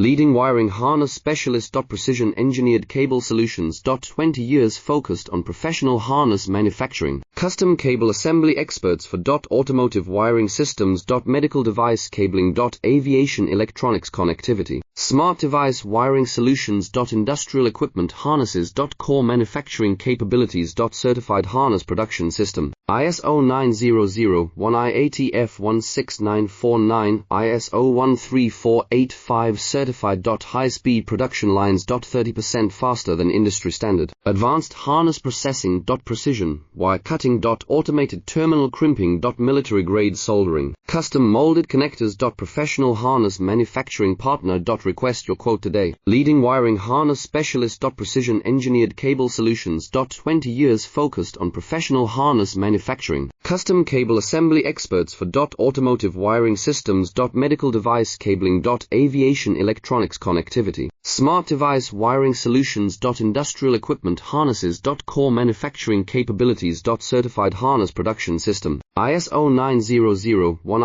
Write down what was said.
Leading wiring harness specialist. Precision engineered cable solutions. 20 years focused on professional harness manufacturing. Custom cable assembly experts for automotive wiring systems. Medical device cabling. Aviation electronics connectivity. Smart device wiring solutions. Industrial equipment harnesses. Core manufacturing capabilities. Certified harness production system. ISO 9001 IATF 16949, ISO 13485 certified. High-speed production lines. 30% faster than industry standard. Advanced harness processing. Precision wire cutting. Automated terminal crimping. Military grade soldering. Custom molded connectors. Professional harness manufacturing partner. Request your quote today. Leading wiring harness specialist. Precision engineered cable solutions. 20 years focused on professional harness manufacturing. Custom cable assembly experts for automotive wiring systems. Medical device cabling. Aviation electronics connectivity. Smart device wiring solutions. Industrial equipment harnesses. Core manufacturing capabilities. Certified harness production system. ISO 9001